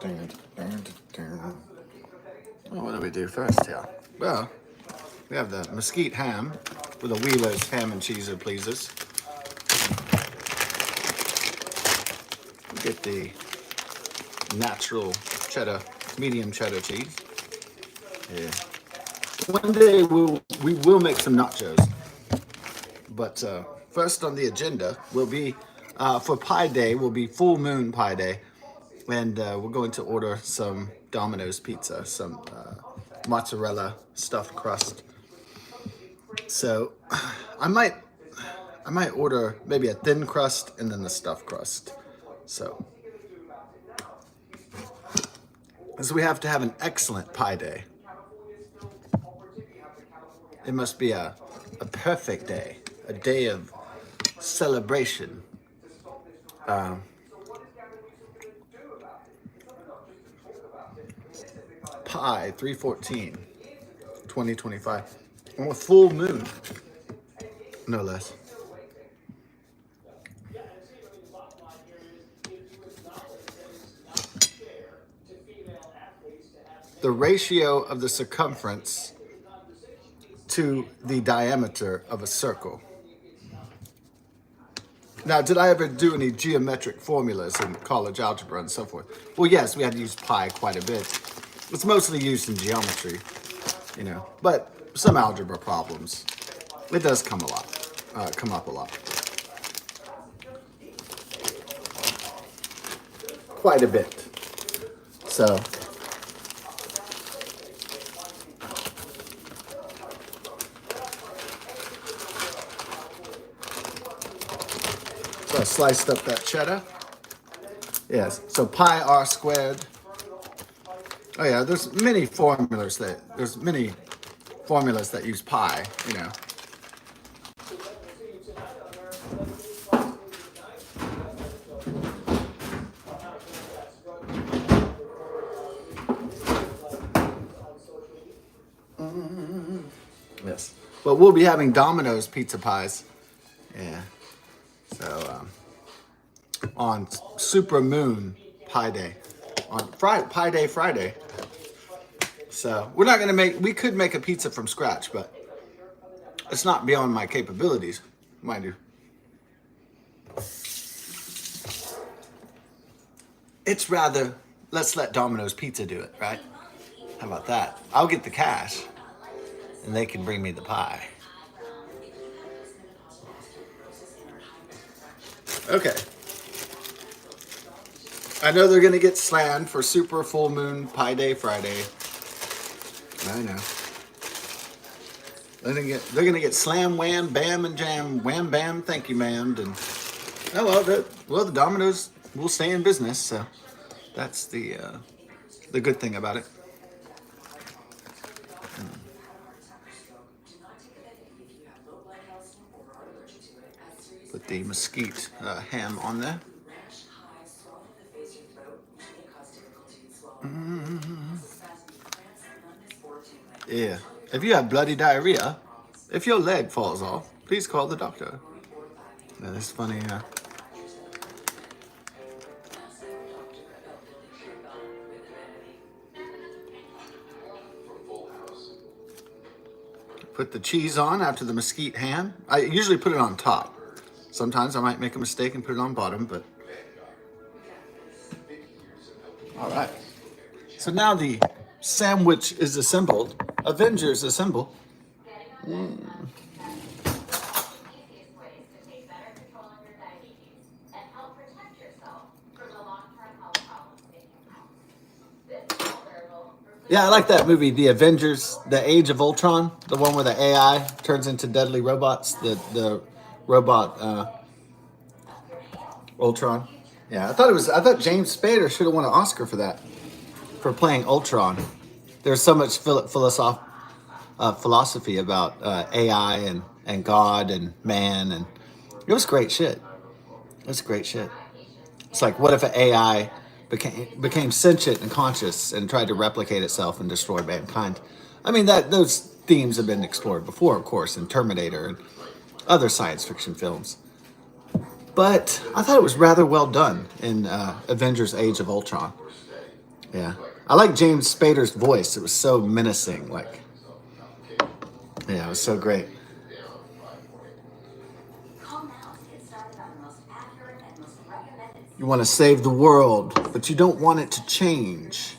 Well, what do we do first here? Well, we have the mesquite ham with a Wheeler's ham and cheese, it pleases. We get the natural cheddar, medium cheddar cheese. Yeah. One day we will make some nachos. But first on the agenda will be, for Pie Day, will be Full Moon Pie Day. And we're going to order some Domino's pizza, some mozzarella stuffed crust. So I might order maybe a thin crust and then the stuffed crust. So we have to have an excellent Pie Day. It must be a perfect day, a day of celebration. Pie 3/14, 2025. On a full moon, no less. The ratio of the circumference to the diameter of a circle. Now, did I ever do any geometric formulas in college algebra and so forth? Well, yes, we had to use pi quite a bit. It's mostly used in geometry, you know, but some algebra problems, it does come up a lot. Quite a bit. So I sliced up that cheddar. Yes, so pi r squared. Oh yeah, there's many formulas that use pi, you know. Yes, but we'll be having Domino's pizza pies. Yeah. So on Super Moon Pie Day, on Pie Day Friday. So we're not gonna we could make a pizza from scratch, but it's not beyond my capabilities, mind you. It's rather, let's let Domino's Pizza do it, right? How about that? I'll get the cash, and they can bring me the pie. Okay. I know they're gonna get slammed for Super Full Moon Pie Day Friday. I know. They're gonna get slam, wham, bam, and jam, wham, bam, thank you, ma'am, and the Domino's will stay in business, so that's the good thing about it. Put the mesquite ham on there. Yeah. If you have bloody diarrhea, if your leg falls off, please call the doctor. That is funny, huh? Put the cheese on after the mesquite ham. I usually put it on top. Sometimes I might make a mistake and put it on bottom, but... All right. So now the sandwich is assembled. Avengers assemble. Yeah, I like that movie, The Avengers, The Age of Ultron, the one where the AI turns into deadly robots, the robot Ultron. Yeah, I thought James Spader should have won an Oscar for that, for playing Ultron. There's so much philosophy about AI and God and man, and it was great shit. It was great shit. It's like, what if an AI became sentient and conscious and tried to replicate itself and destroy mankind? I mean, those themes have been explored before, of course, in Terminator and other science fiction films. But I thought it was rather well done in Avengers: Age of Ultron. Yeah. I like James Spader's voice. It was so menacing. Like, yeah, it was so great. You want to save the world, but you don't want it to change.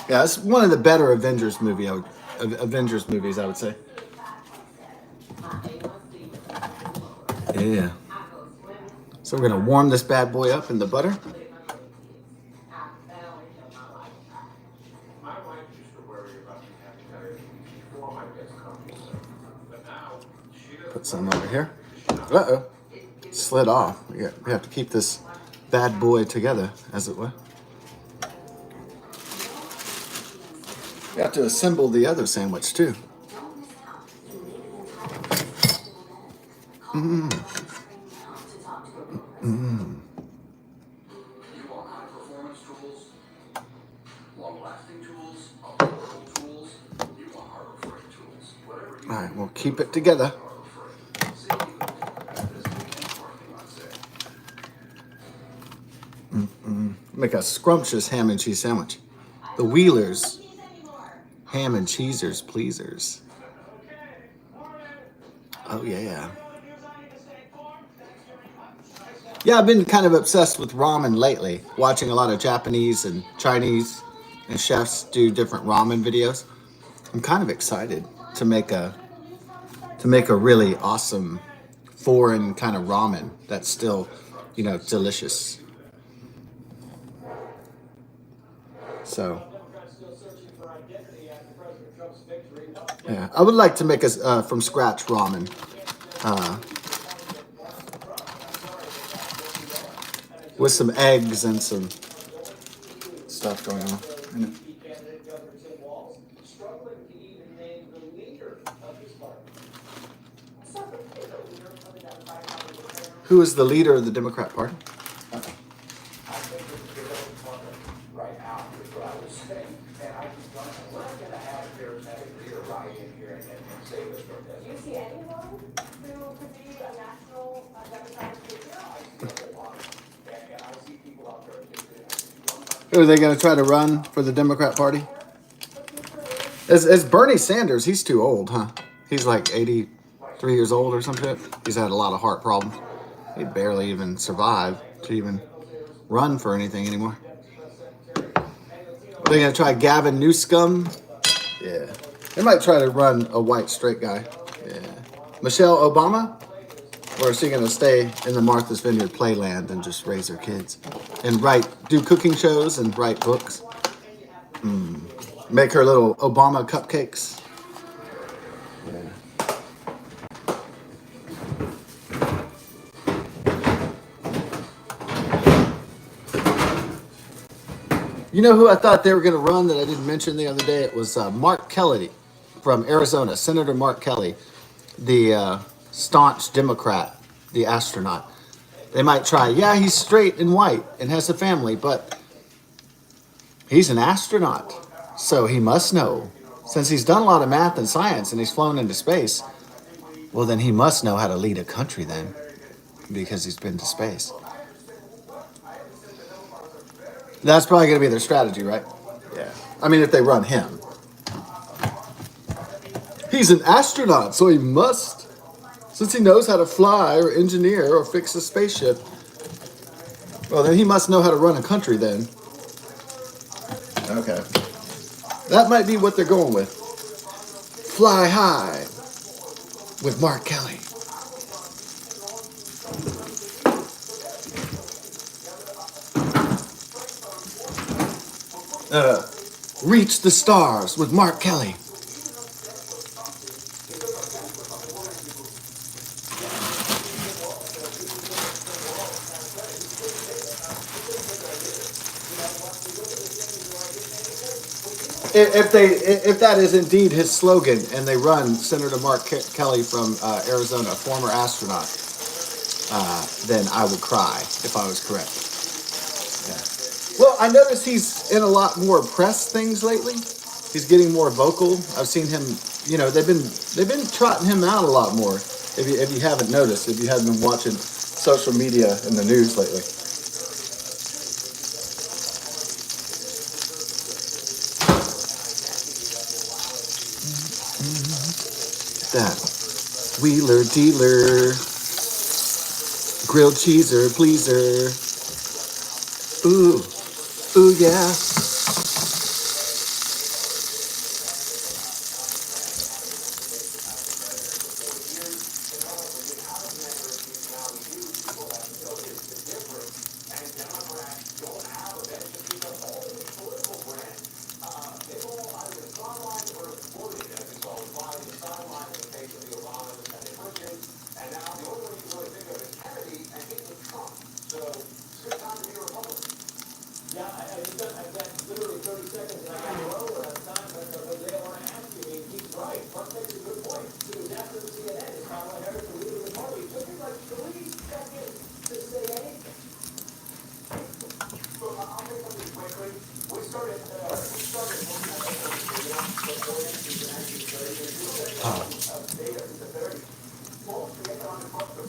Yeah, it's one of the better Avengers movies, I would say. Yeah. So we're gonna warm this bad boy up in the butter. Put some over here. Uh-oh. Slid off. We have to keep this bad boy together, as it were. We have to assemble the other sandwich, too. Mmm. Mmm. All right, we'll keep it together. Make a scrumptious ham and cheese sandwich. The Wheelers, ham and cheesers, pleasers. Oh, yeah. Yeah, I've been kind of obsessed with ramen lately, watching a lot of Japanese and Chinese and chefs do different ramen videos. I'm kind of excited to make a really awesome foreign kind of ramen that's still, delicious. So, yeah, I would like to make a from scratch ramen. With some eggs and some stuff going on. Who is the leader of the Democrat Party? Who are they going to try to run for the Democrat Party? As Bernie Sanders, he's too old, huh? He's like 83 years old or something. He's had a lot of heart problems. He'd barely even survive to even run for anything anymore. Are they going to try Gavin Newsom? Yeah. They might try to run a white straight guy. Yeah. Michelle Obama? Or is she going to stay in the Martha's Vineyard playland and just raise her kids? And do cooking shows and write books? Make her little Obama cupcakes? Yeah. You know who I thought they were going to run that I didn't mention the other day? It was Mark Kelly from Arizona, Senator Mark Kelly, the staunch Democrat, the astronaut. They might try, yeah, he's straight and white and has a family, but he's an astronaut, so he must know. Since he's done a lot of math and science and he's flown into space, well, then he must know how to lead a country then, because he's been to space. That's probably going to be their strategy, right? Yeah. I mean, if they run him. He's an astronaut, so he must. Since he knows how to fly or engineer or fix a spaceship, well, then he must know how to run a country then. Okay. That might be what they're going with. Fly high with Mark Kelly. Reach the stars with Mark Kelly. If that is indeed his slogan, and they run Senator Mark Kelly from Arizona, former astronaut, then I would cry if I was correct. Yeah. Well, I noticed he's in a lot more press things lately. He's getting more vocal. I've seen him. They've been trotting him out a lot more. If you haven't noticed, if you haven't been watching social media and the news lately. That wheeler dealer, grilled cheeser pleaser. Ooh, ooh yeah.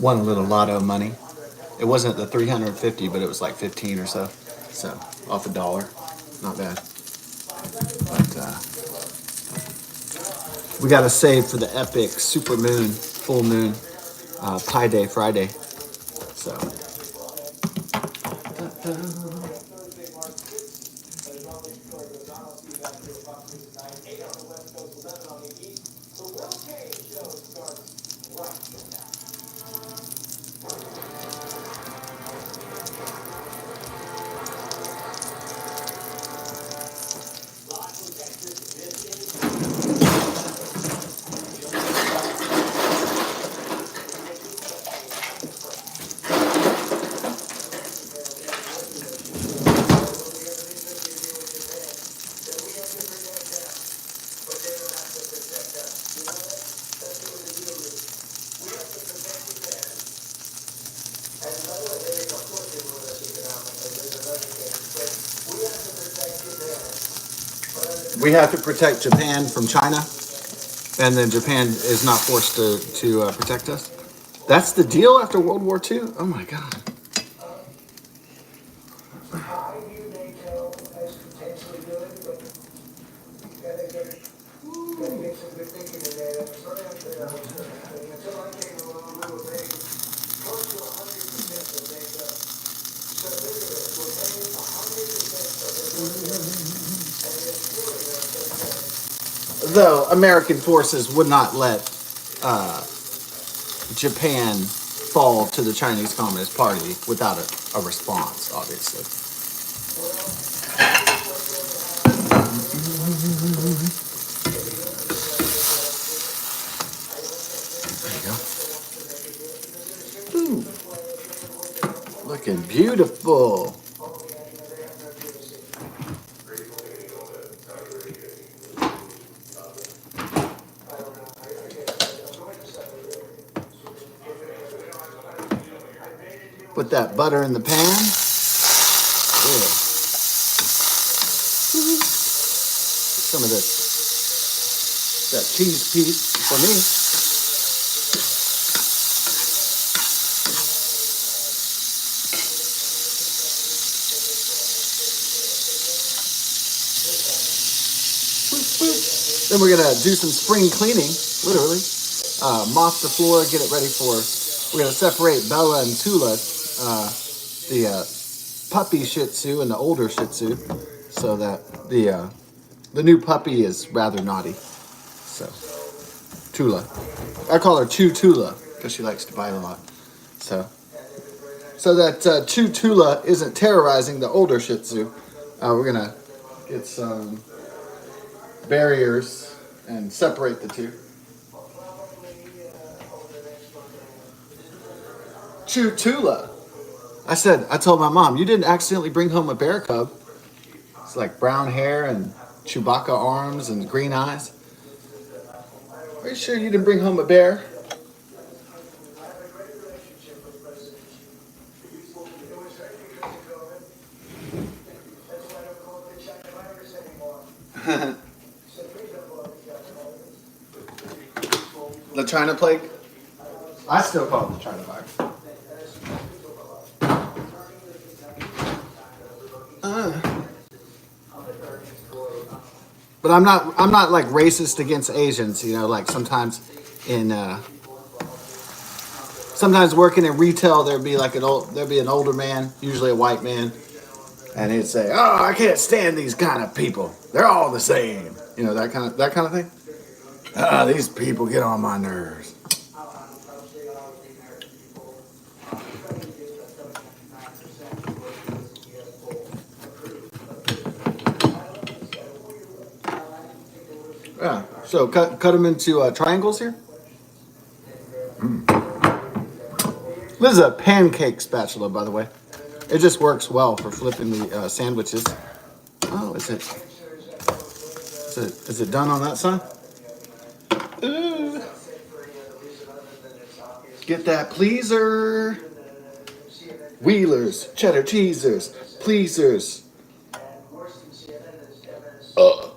Won a little lotto money. It wasn't the 350, but it was like 15 or so. So off $1, not bad. But we got to save for the epic super moon, full moon, Pi Day Friday. So. We have to protect Japan from China, and then Japan is not forced to protect us. That's the deal after World War II? Oh my God. Though American forces would not let Japan fall to the Chinese Communist Party without a response, obviously. There you go. Ooh, looking beautiful. Put that butter in the pan. Yeah. Some of this, that cheese piece for me. Then we're gonna do some spring cleaning, literally. Mop the floor, get it ready for. We're gonna separate Bella and Tula, the puppy Shih Tzu and the older Shih Tzu, so that the new puppy is rather naughty. So Tula, I call her Chew Tula because she likes to bite a lot. So that Chew Tula isn't terrorizing the older Shih Tzu, we're gonna get some barriers and separate the two. Chew Tula. I told my mom, you didn't accidentally bring home a bear cub. It's like brown hair and Chewbacca arms and green eyes. Are you sure you didn't bring home a bear? The China plague? I still call it the China virus. But I'm not like racist against Asians. You know, like in sometimes working in retail, there'd be an older man, usually a white man, and he'd say, "Oh, I can't stand these kind of people. They're all the same." You know, that kind of thing. These people get on my nerves. Yeah. So cut them into triangles here. This is a pancake spatula, by the way. It just works well for flipping the sandwiches. Oh, is it done on that side? Ooh. Get that pleaser. Wheelers, cheddar cheesers, pleasers. Uh.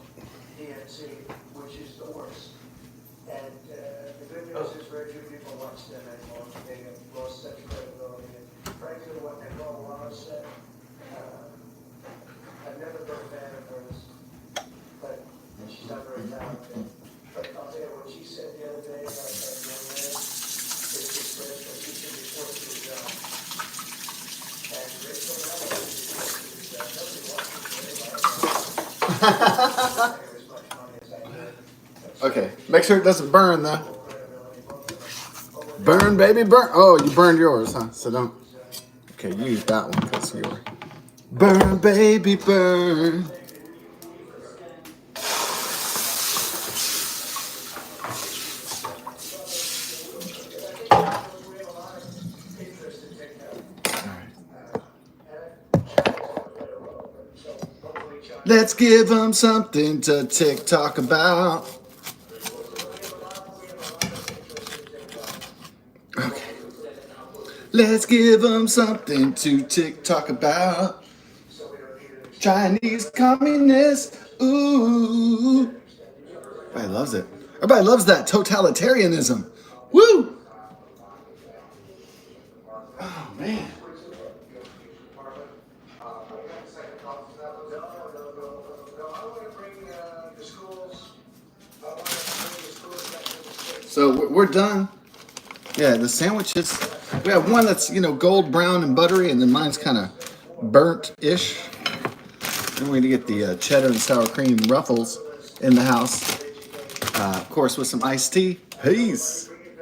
Okay, make sure it doesn't burn though. Burn, baby, burn. Oh, you burned yours, huh? So don't. Okay, you use that one because you're. Burn, baby, burn. Let's give them something to TikTok about. Okay. Let's give them something to TikTok about. Chinese communists. Ooh. Everybody loves it. Everybody loves that totalitarianism. Woo! Oh, man. So we're done. Yeah, the sandwiches. We have one that's, gold brown and buttery, and then mine's kind of burnt-ish. Then we're going to get the cheddar and sour cream ruffles in the house. Of course, with some iced tea. Peace.